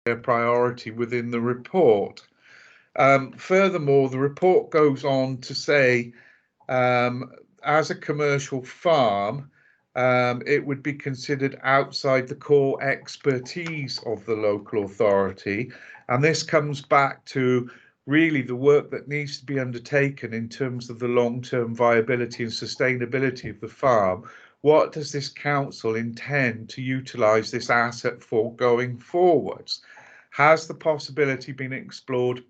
a priority within the report. Furthermore, the report goes on to say, as a commercial farm, it would be considered outside the core expertise of the local authority. And this comes back to really the work that needs to be undertaken in terms of the long-term viability and sustainability of the farm. What does this council intend to utilise this asset for going forwards? Has the possibility been explored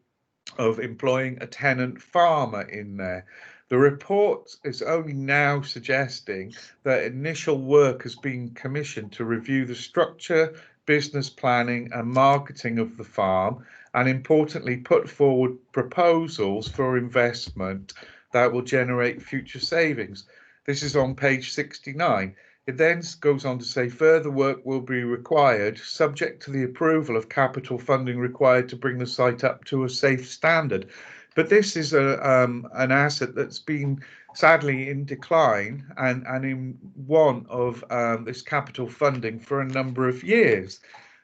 of employing a tenant farmer in there? The report is only now suggesting that initial work has been commissioned to review the structure, business planning and marketing of the farm, and importantly put forward proposals for investment that will generate future savings. This is on page 69. It then goes on to say further work will be required, subject to the approval of capital funding required to bring the site up to a safe standard. But this is an asset that's been sadly in decline and in want of this capital funding for a number of years.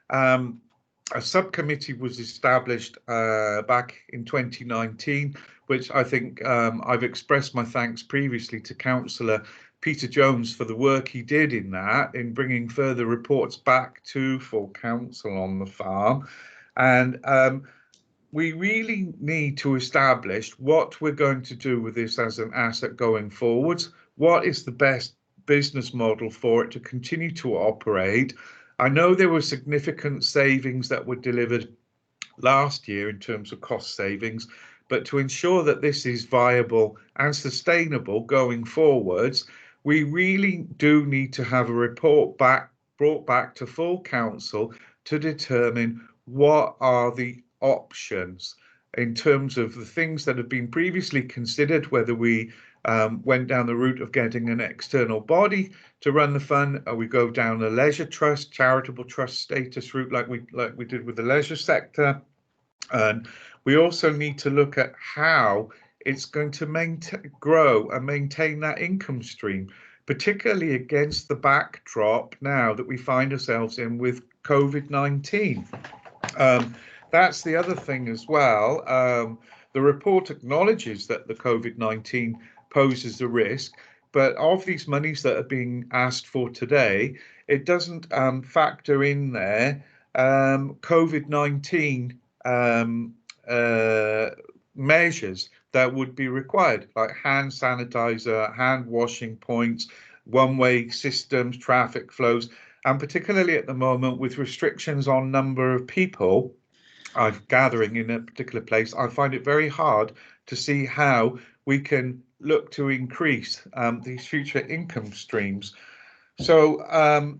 A subcommittee was established back in 2019, which I think I've expressed my thanks previously to Councillor Peter Jones for the work he did in that, in bringing further reports back to full council on the farm. And we really need to establish what we're going to do with this as an asset going forwards. What is the best business model for it to continue to operate? I know there were significant savings that were delivered last year in terms of cost savings, but to ensure that this is viable and sustainable going forwards, we really do need to have a report brought back to full council to determine what are the options in terms of the things that have been previously considered, whether we went down the route of getting an external body to run the fund, or we go down a leisure trust, charitable trust status route like we did with the leisure sector. And we also need to look at how it's going to grow and maintain that income stream, particularly against the backdrop now that we find ourselves in with COVID-19. That's the other thing as well. The report acknowledges that the COVID-19 poses a risk, but of these monies that are being asked for today, it doesn't factor in there COVID-19 measures that would be required, like hand sanitizer, hand washing points, one-way systems, traffic flows, and particularly at the moment with restrictions on number of people gathering in a particular place, I find it very hard to see how we can look to increase these future income streams. So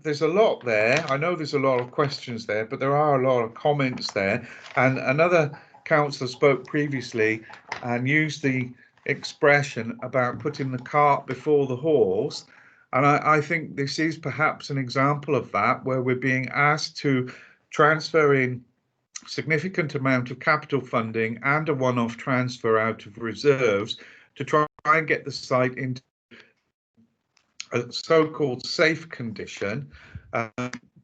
there's a lot there. I know there's a lot of questions there, but there are a lot of comments there. And another councillor spoke previously and used the expression about putting the cart before the horse. And I think this is perhaps an example of that, where we're being asked to transfer in significant amount of capital funding and a one-off transfer out of reserves to try and get the site into a so-called safe condition,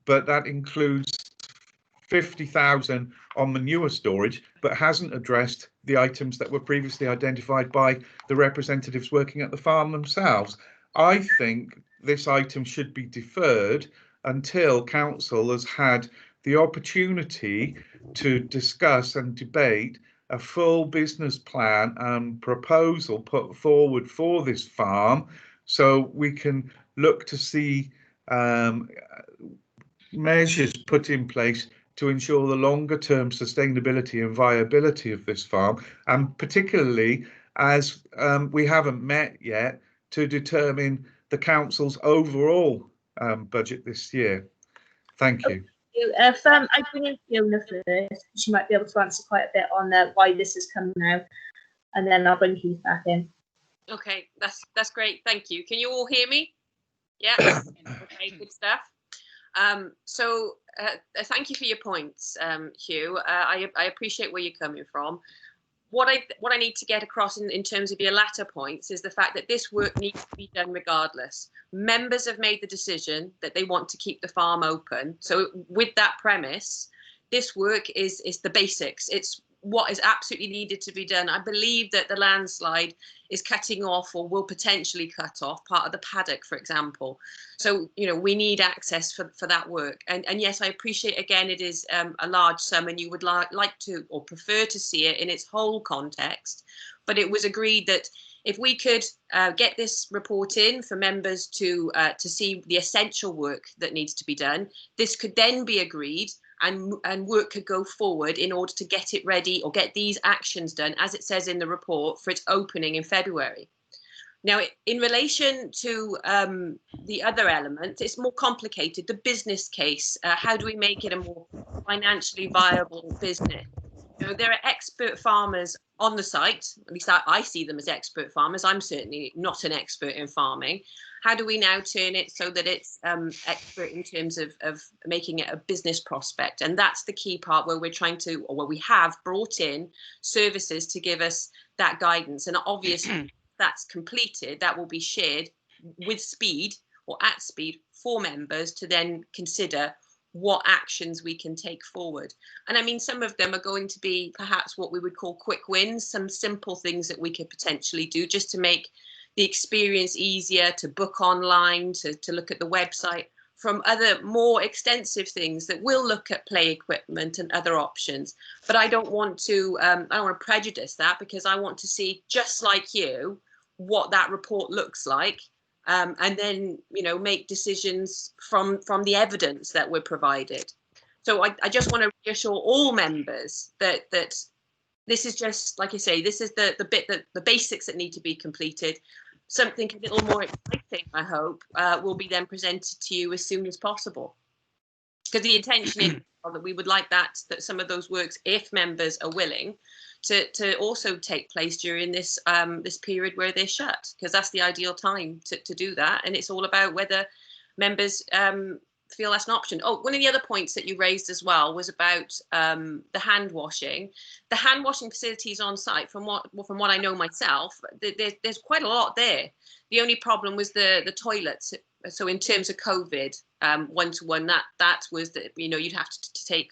but that includes 50,000 on manure storage, but hasn't addressed the items that were previously identified by the representatives working at the farm themselves. I think this item should be deferred until council has had the opportunity to discuss and debate a full business plan and proposal put forward for this farm, so we can look to see measures put in place to ensure the longer term sustainability and viability of this farm, and particularly as we haven't met yet to determine the council's overall budget this year. Thank you. If I bring in Fiona first, she might be able to answer quite a bit on why this has come now, and then I'll bring Keith back in. Okay, that's great. Thank you. Can you all hear me? Yeah. Okay, good stuff. So thank you for your points, Hugh. I appreciate where you're coming from. What I need to get across in terms of your latter points is the fact that this work needs to be done regardless. Members have made the decision that they want to keep the farm open. So with that premise, this work is the basics. It's what is absolutely needed to be done. I believe that the landslide is cutting off, or will potentially cut off, part of the paddock, for example. So, you know, we need access for that work. And yes, I appreciate, again, it is a large sum, and you would like to, or prefer to see it in its whole context. But it was agreed that if we could get this report in for members to see the essential work that needs to be done, this could then be agreed, and work could go forward in order to get it ready, or get these actions done, as it says in the report, for its opening in February. Now, in relation to the other element, it's more complicated. The business case, how do we make it a more financially viable business? You know, there are expert farmers on the site, at least I see them as expert farmers. I'm certainly not an expert in farming. How do we now turn it so that it's expert in terms of making it a business prospect? And that's the key part, where we're trying to, or where we have brought in services to give us that guidance. And obviously that's completed, that will be shared with speed, or at speed, for members to then consider what actions we can take forward. And I mean, some of them are going to be perhaps what we would call quick wins, some simple things that we could potentially do just to make the experience easier, to book online, to look at the website, from other more extensive things that will look at play equipment and other options. But I don't want to prejudice that, because I want to see, just like you, what that report looks like. And then, you know, make decisions from the evidence that we're provided. So I just want to reassure all members that this is just, like I say, this is the bit, that the basics that need to be completed. Something a little more exciting, I hope, will be then presented to you as soon as possible. Because the intention is that we would like that some of those works, if members are willing, to also take place during this this period where they're shut, because that's the ideal time to do that. And it's all about whether members feel that's an option. Oh, one of the other points that you raised as well was about the hand washing. The hand washing facilities on site, from what I know myself, there's quite a lot there. The only problem was the toilets. So in terms of COVID, one-to-one, that was that, you know, you'd have to take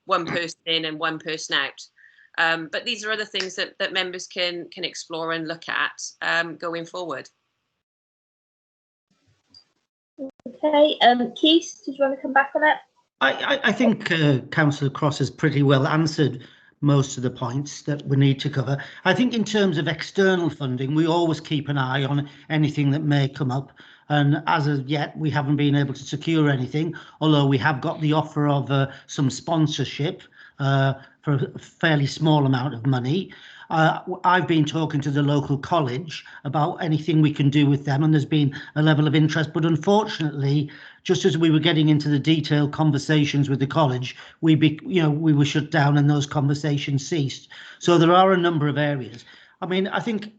one person in and one person out. But these are other things that members can explore and look at going forward. Okay, Keith, did you want to come back on that? I think Councillor Cross has pretty well answered most of the points that we need to cover. I think in terms of external funding, we always keep an eye on anything that may come up. And as of yet, we haven't been able to secure anything, although we have got the offer of some sponsorship for a fairly small amount of money. I've been talking to the local college about anything we can do with them, and there's been a level of interest. But unfortunately, just as we were getting into the detailed conversations with the college, we were shut down and those conversations ceased. So there are a number of areas. I mean, I think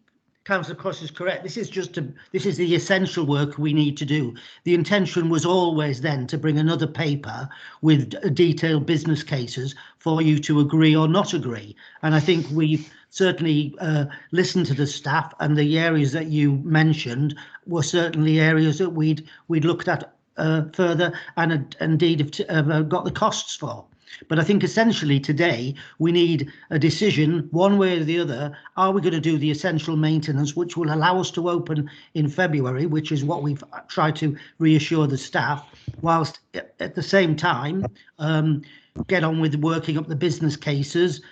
Councillor Cross is correct. This is the essential work we need to do. The intention was always then to bring another paper with detailed business cases for you to agree or not agree. And I think we've certainly listened to the staff, and the areas that you mentioned were certainly areas that we'd looked at further, and indeed have got the costs for. But I think essentially today we need a decision one way or the other. Are we going to do the essential maintenance, which will allow us to open in February, which is what we've tried to reassure the staff, whilst at the same time get on with working up the business cases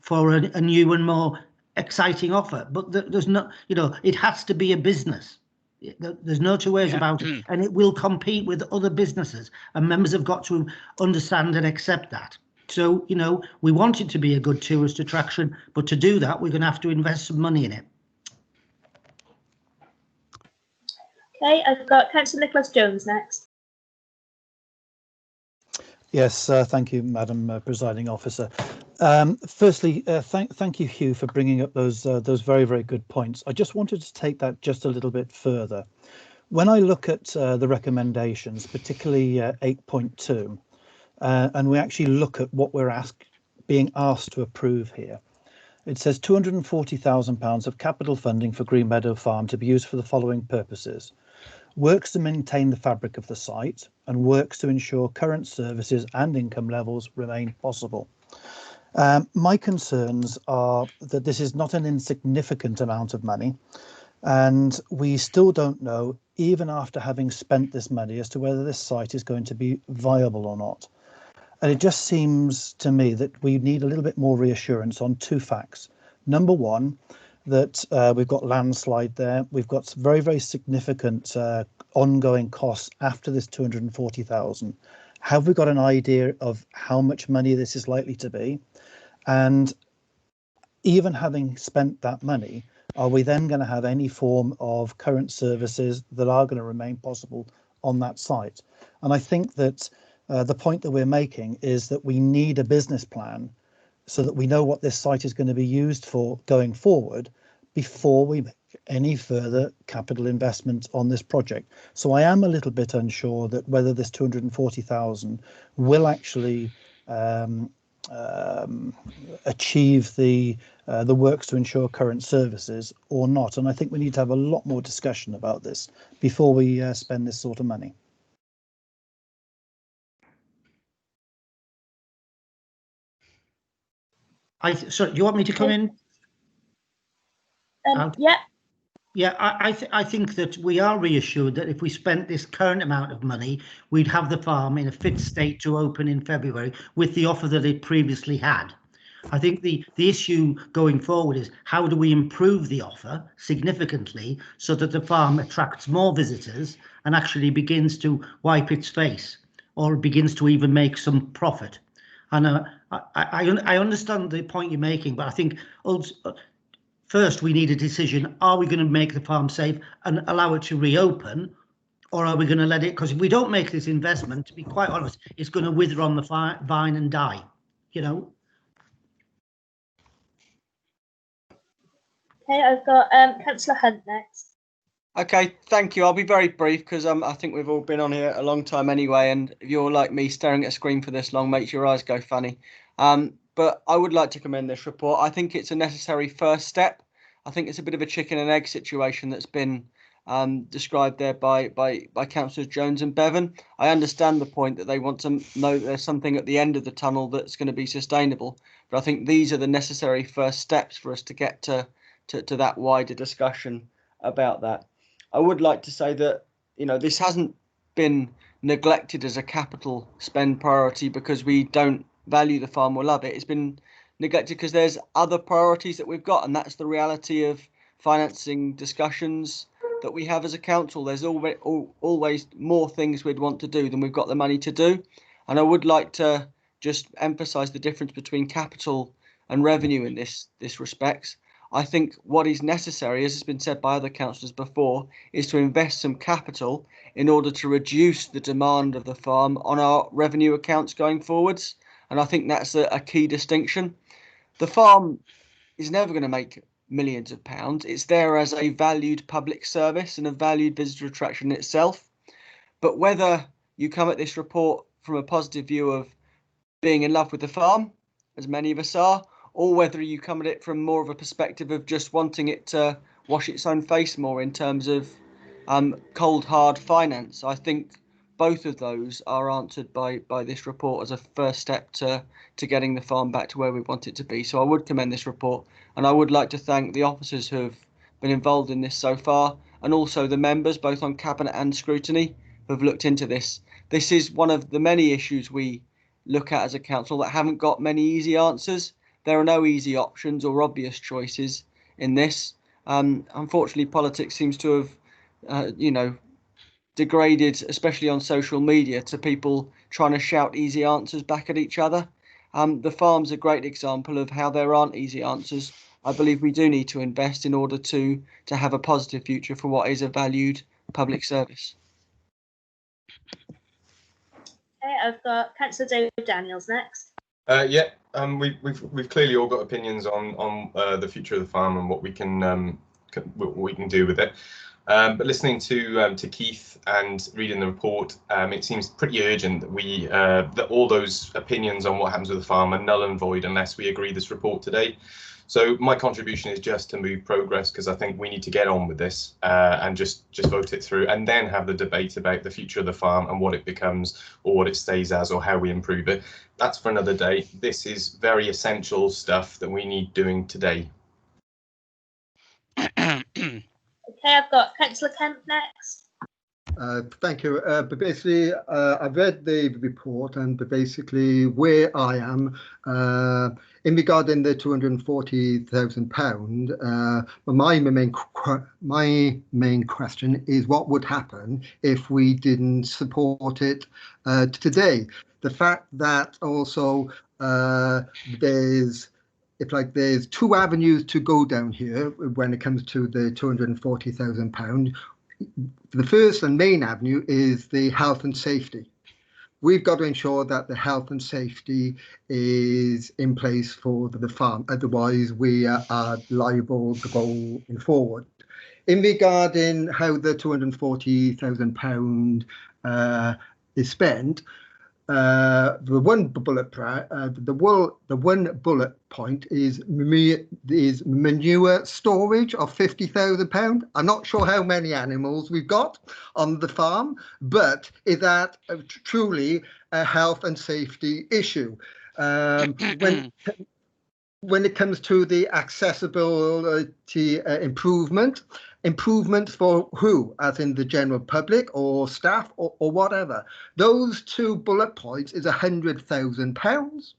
for a new and more exciting offer. But there's no, it has to be a business. There's no two ways about it, and it will compete with other businesses, and members have got to understand and accept that. So, we want it to be a good tourist attraction, but to do that, we're going to have to invest some money in it. Okay, I've got Councillor Nicholas Jones next. Yes, thank you, Madam Presiding Officer. Firstly, thank you, Hugh, for bringing up those very, very good points. I just wanted to take that just a little bit further. When I look at the recommendations, particularly 8.2, and we actually look at what we're being asked to approve here, it says £240,000 of capital funding for Green Meadow Farm to be used for the following purposes: works to maintain the fabric of the site, and works to ensure current services and income levels remain possible. My concerns are that this is not an insignificant amount of money, and we still don't know, even after having spent this money, as to whether this site is going to be viable or not. And it just seems to me that we need a little bit more reassurance on two facts. Number one, that we've got landslide there. We've got very, very significant ongoing costs after this 240,000. Have we got an idea of how much money this is likely to be? And even having spent that money, are we then going to have any form of current services that are going to remain possible on that site? And I think that the point that we're making is that we need a business plan so that we know what this site is going to be used for going forward before we make any further capital investment on this project. So I am a little bit unsure that whether this 240,000 will actually achieve the works to ensure current services or not. And I think we need to have a lot more discussion about this before we spend this sort of money. Sorry, do you want me to come in? Yeah. Yeah, I think that we are reassured that if we spent this current amount of money, we'd have the farm in a fit state to open in February with the offer that it previously had. I think the issue going forward is how do we improve the offer significantly so that the farm attracts more visitors and actually begins to wipe its face or begins to even make some profit. And I understand the point you're making, but I think also, first, we need a decision. Are we going to make the farm safe and allow it to reopen? Or are we going to let it? Because if we don't make this investment, to be quite honest, it's going to wither on the vine and die, you know? Okay, I've got Councillor Hunt next. Okay, thank you. I'll be very brief because I think we've all been on here a long time anyway. And if you're like me, staring at a screen for this long makes your eyes go funny. But I would like to commend this report. I think it's a necessary first step. I think it's a bit of a chicken and egg situation that's been described there by Councillors Jones and Bevan. I understand the point that they want to know there's something at the end of the tunnel that's going to be sustainable. But I think these are the necessary first steps for us to get to that wider discussion about that. I would like to say that, you know, this hasn't been neglected as a capital spend priority because we don't value the farm or love it. It's been neglected because there's other priorities that we've got, and that's the reality of financing discussions that we have as a council. There's always more things we'd want to do than we've got the money to do. And I would like to just emphasise the difference between capital and revenue in this respects. I think what is necessary, as has been said by other councillors before, is to invest some capital in order to reduce the demand of the farm on our revenue accounts going forwards. And I think that's a key distinction. The farm is never going to make millions of pounds. It's there as a valued public service and a valued visitor attraction itself. But whether you come at this report from a positive view of being in love with the farm, as many of us are, or whether you come at it from more of a perspective of just wanting it to wash its own face more in terms of cold, hard finance, I think both of those are answered by this report as a first step to getting the farm back to where we want it to be. So I would commend this report, and I would like to thank the officers who have been involved in this so far, and also the members, both on Cabinet and Scrutiny, who have looked into this. This is one of the many issues we look at as a council that haven't got many easy answers. There are no easy options or obvious choices in this. Unfortunately, politics seems to have, degraded, especially on social media, to people trying to shout easy answers back at each other. The farm's a great example of how there aren't easy answers. I believe we do need to invest in order to have a positive future for what is a valued public service. Okay, I've got Councillor David Daniels next. We've clearly all got opinions on the future of the farm and what we can do with it. But listening to Keith and reading the report, it seems pretty urgent that that all those opinions on what happens with the farm are null and void unless we agree this report today. So my contribution is just to move progress, because I think we need to get on with this and just vote it through, and then have the debate about the future of the farm and what it becomes or what it stays as or how we improve it. That's for another day. This is very essential stuff that we need doing today. Okay, I've got Councillor Kemp next. Thank you. But basically, I've read the report, and basically where I am in regarding the £240,000. My main question is what would happen if we didn't support it today. The fact that also there's two avenues to go down here when it comes to the £240,000. The first and main avenue is the health and safety. We've got to ensure that the health and safety is in place for the farm, otherwise we are liable to go forward. In regarding how the £240,000 is spent, the one bullet point is manure storage of £50,000. I'm not sure how many animals we've got on the farm, but is that truly a health and safety issue? When it comes to the accessibility improvement for who, as in the general public or staff or whatever, those two bullet points is £100,000.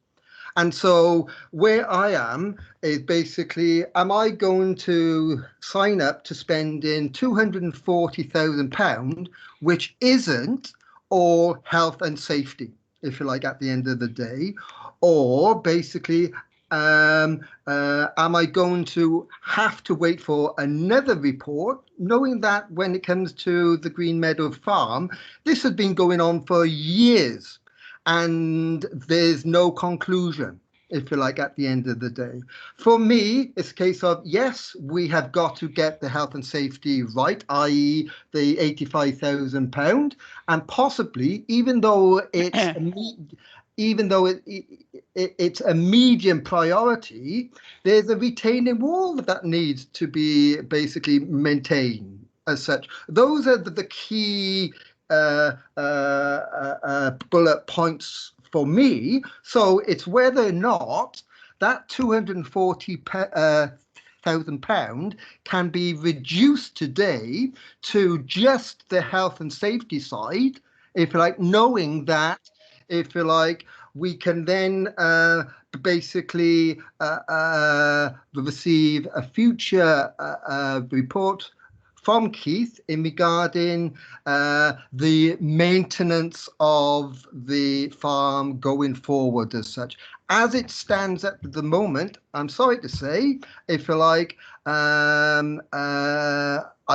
And so where I am is basically, am I going to sign up to spending £240,000, which isn't all health and safety, if you like, at the end of the day, or basically am I going to have to wait for another report, knowing that when it comes to the Green Meadow Farm, this has been going on for years and there's no conclusion, if you like, at the end of the day. For me, it's a case of, yes, we have got to get the health and safety right, i.e. the £85,000, and possibly, even though it's a medium priority, there's a retaining wall that needs to be basically maintained as such. Those are the key bullet points for me. So it's whether or not that £240,000 can be reduced today to just the health and safety side, if you like, knowing that, if you like, we can then basically receive a future report from Keith in regarding the maintenance of the farm going forward as such. As it stands at the moment, I'm sorry to say, if you like, I'm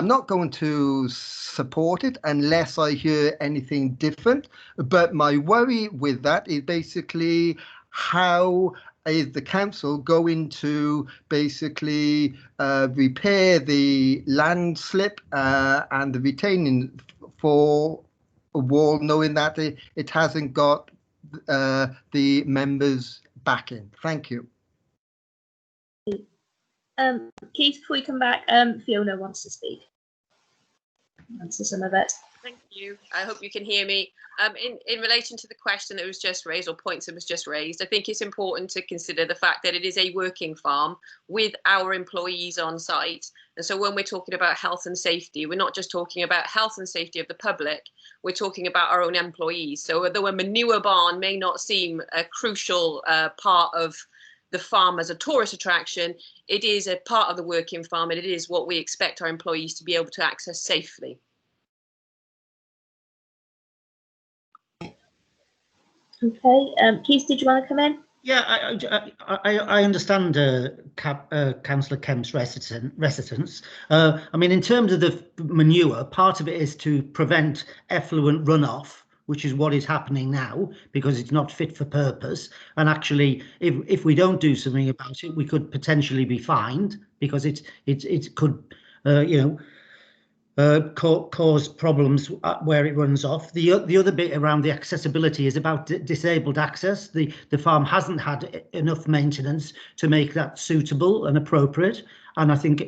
not going to support it unless I hear anything different. But my worry with that is basically how is the council going to basically repair the landslip and the retaining for a wall, knowing that it hasn't got the members backing. Thank you. Keith, before you come back, Fiona wants to speak. Answer some of it. Thank you. I hope you can hear me. In relation to the question that was just raised, or points that was just raised, I think it's important to consider the fact that it is a working farm with our employees on site. And so when we're talking about health and safety, we're not just talking about health and safety of the public, we're talking about our own employees. So although a manure barn may not seem a crucial part of the farm as a tourist attraction, it is a part of the working farm, and it is what we expect our employees to be able to access safely. Okay, Keith, did you want to come in? Yeah, I understand Councillor Kemp's reticence. I mean, in terms of the manure, part of it is to prevent effluent runoff, which is what is happening now because it's not fit for purpose. And actually, if we don't do something about it, we could potentially be fined because it could, you know, cause problems where it runs off. The other bit around the accessibility is about disabled access. The farm hasn't had enough maintenance to make that suitable and appropriate. And I think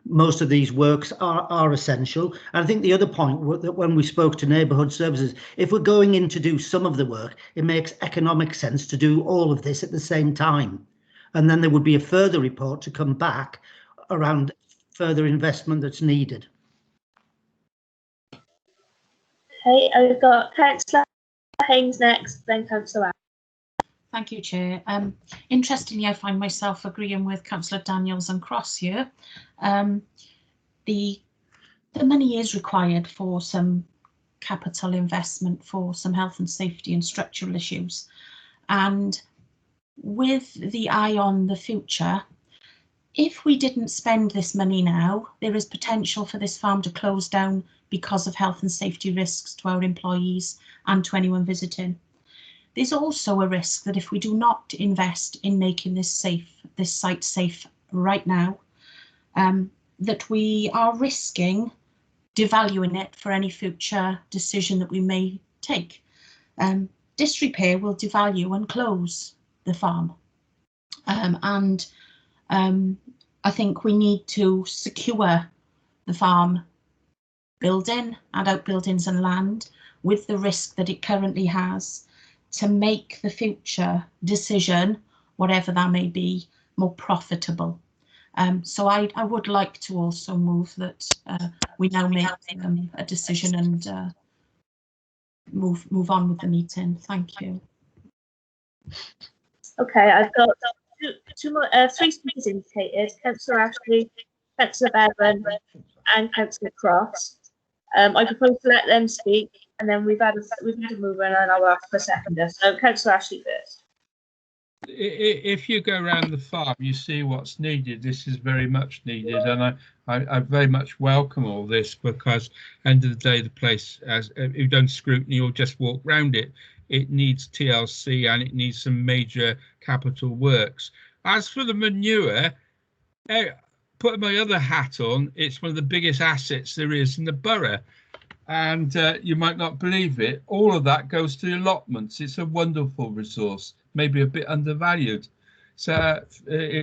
most of these works are essential. And I think the other point that when we spoke to neighbourhood services, if we're going in to do some of the work, it makes economic sense to do all of this at the same time. And then there would be a further report to come back around further investment that's needed. Okay, I've got Councillor Haynes next, then Councillor. Thank you, Chair. Interestingly, I find myself agreeing with Councillor Daniels and Cross here. The money is required for some capital investment for some health and safety and structural issues. And with the eye on the future, if we didn't spend this money now, there is potential for this farm to close down because of health and safety risks to our employees and to anyone visiting. There's also a risk that if we do not invest in making this site safe right now, that we are risking devaluing it for any future decision that we may take. Disrepair will devalue and close the farm. I think we need to secure the farm building and outbuildings and land with the risk that it currently has to make the future decision, whatever that may be, more profitable. So I would like to also move that we now make a decision and move on with the meeting. Thank you. Okay, I've got three speakers indicated: Councillor Ashley, Councillor Bevan, and Councillor Cross. I propose to let them speak, and then we've had a mover, and I'll ask for a seconder. So, Councillor Ashley first. If you go around the farm, you see what's needed. This is very much needed, and I very much welcome all this, because end of the day, the place, as if you've done scrutiny or just walk round it, it needs TLC and it needs some major capital works. As for the manure, putting my other hat on, it's one of the biggest assets there is in the borough. And you might not believe it, all of that goes to the allotments. It's a wonderful resource, maybe a bit undervalued. So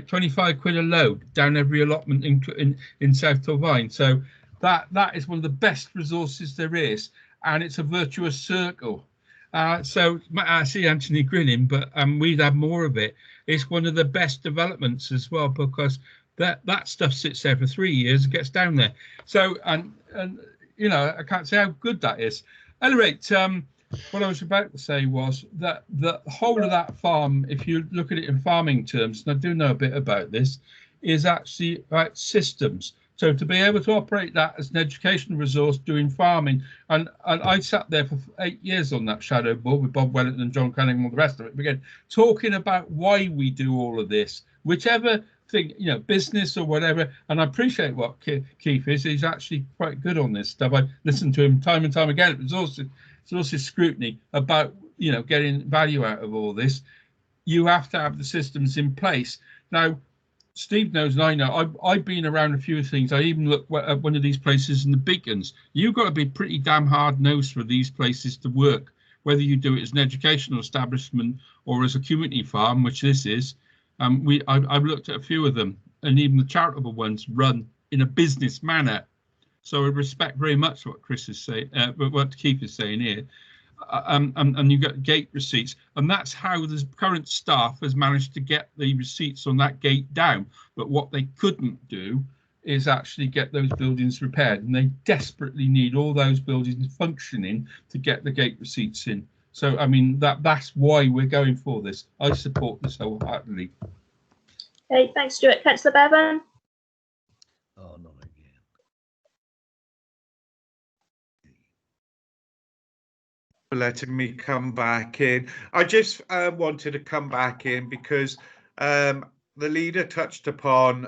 25 quid a load down every allotment in South Torvine. So that is one of the best resources there is, and it's a virtuous circle. So I see Anthony grinning, but we'd have more of it. It's one of the best developments as well, because that stuff sits there for 3 years and gets down there. So and you know, I can't say how good that is. At any rate, what I was about to say was that the whole of that farm, if you look at it in farming terms, and I do know a bit about this, is actually about systems. So to be able to operate that as an educational resource doing farming, and I sat there for 8 years on that shadow board with Bob Wellington and John Cunningham and all the rest of it, again, talking about why we do all of this, whichever thing, you know, business or whatever. And I appreciate what Keith is. He's actually quite good on this stuff. I listened to him time and time again. It's also scrutiny about, you know, getting value out of all this. You have to have the systems in place. Now, Steve knows and I know, I've been around a few things. I even looked at one of these places in the Beacons. You've got to be pretty damn hard-nosed for these places to work, whether you do it as an educational establishment or as a community farm, which this is. I've looked at a few of them, and even the charitable ones run in a business manner. So I respect very much what Chris is saying, what Keith is saying here. And you get gate receipts, and that's how the current staff has managed to get the receipts on that gate down. But what they couldn't do is actually get those buildings repaired, and they desperately need all those buildings functioning to get the gate receipts in. So I mean, that's why we're going for this. I support this wholeheartedly. Okay, thanks, Stuart. Councillor Bevan. Oh, not again. For letting me come back in. I just wanted to come back in because the leader touched upon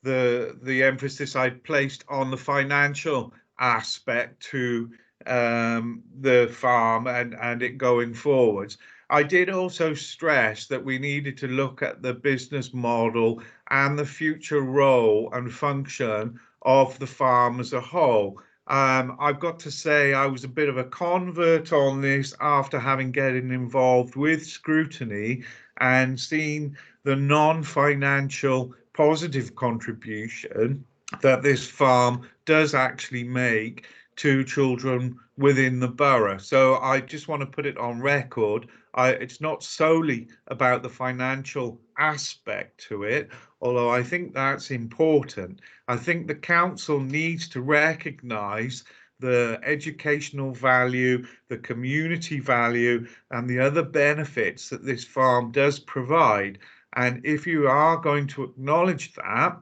the emphasis I placed on the financial aspect to the farm and it going forwards. I did also stress that we needed to look at the business model and the future role and function of the farm as a whole. I've got to say I was a bit of a convert on this after having getting involved with scrutiny and seen the non-financial positive contribution that this farm does actually make to children within the borough. So I just want to put it on record. It's not solely about the financial aspect to it, although I think that's important. I think the council needs to recognise the educational value, the community value, and the other benefits that this farm does provide. And if you are going to acknowledge that,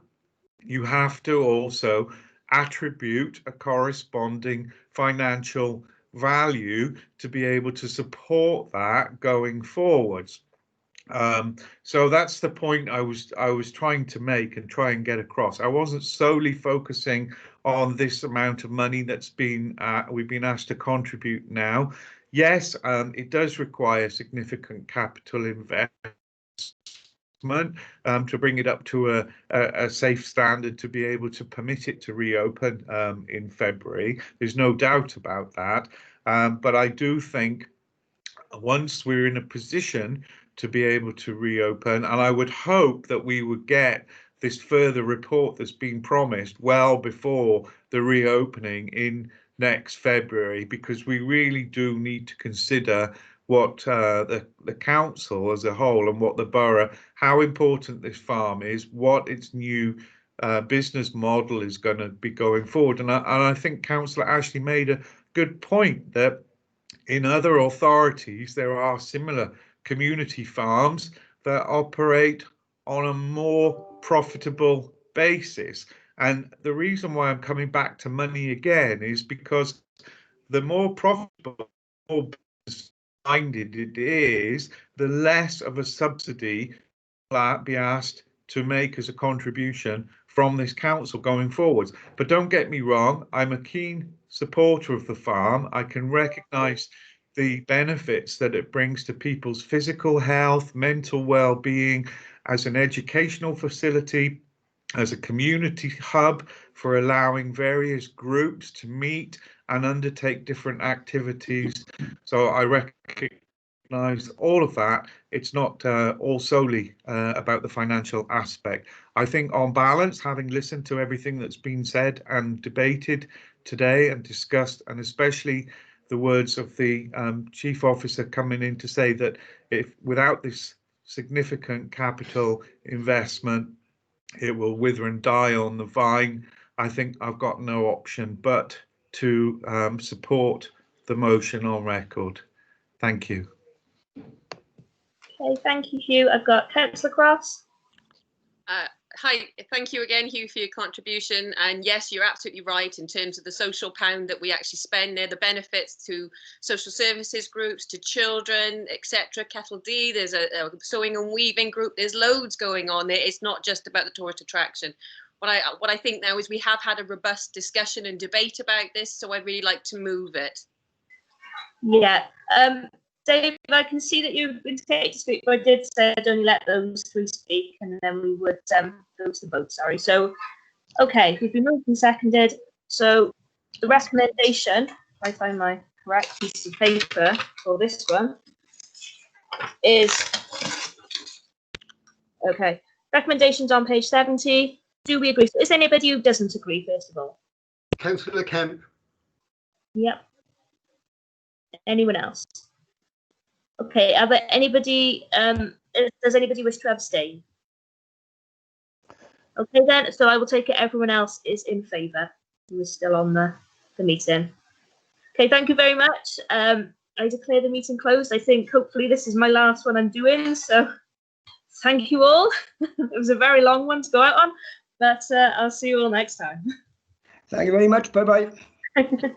you have to also attribute a corresponding financial value to be able to support that going forwards. So that's the point I was trying to make and try and get across. I wasn't solely focusing on this amount of money that's been we've been asked to contribute now. Yes, it does require significant capital investment to bring it up to a safe standard to be able to permit it to reopen in February. There's no doubt about that. But I do think once we're in a position to be able to reopen, and I would hope that we would get this further report that's been promised well before the reopening in next February, because we really do need to consider what the council as a whole and what the borough, how important this farm is, what its new business model is going to be going forward. And I think Councillor Ashley made a good point that in other authorities there are similar community farms that operate on a more profitable basis. And the reason why I'm coming back to money again is because the more profitable, more business-minded it is, the less of a subsidy will be asked to make as a contribution from this council going forwards. But don't get me wrong, I'm a keen supporter of the farm. I can recognise the benefits that it brings to people's physical health, mental well-being, as an educational facility, as a community hub for allowing various groups to meet and undertake different activities. So I recognise all of that. It's not all solely about the financial aspect. I think on balance, having listened to everything that's been said and debated today and discussed, and especially the words of the chief officer coming in to say that if without this significant capital investment, it will wither and die on the vine, I think I've got no option but to support the motion on record. Thank you. Okay, thank you, Hugh. I've got Councillor Cross. Hi, thank you again, Hugh, for your contribution. And yes, you're absolutely right in terms of the social pound that we actually spend there, the benefits to social services groups, to children, etc. Kettle D, there's a sewing and weaving group. There's loads going on there. It's not just about the tourist attraction. What I think now is we have had a robust discussion and debate about this, so I'd really like to move it. Yeah. Dave, I can see that you've been taken to speak, but I did say I'd only let those three speak and then we would go to the vote, sorry. So, okay, we've been moved and seconded. So the recommendation, if I find my correct piece of paper for this one, is, okay, recommendations on page 70. Do we agree? Is there anybody who doesn't agree, first of all? Councillor Kemp. Yep. Anyone else? Okay, are there anybody, does anybody wish to abstain? Okay then, so I will take it everyone else is in favour who is still on the meeting. Okay, thank you very much. I declare the meeting closed. I think hopefully this is my last one I'm doing, so thank you all. It was a very long one to go out on, but I'll see you all next time. Thank you very much. Bye-bye. Thank you.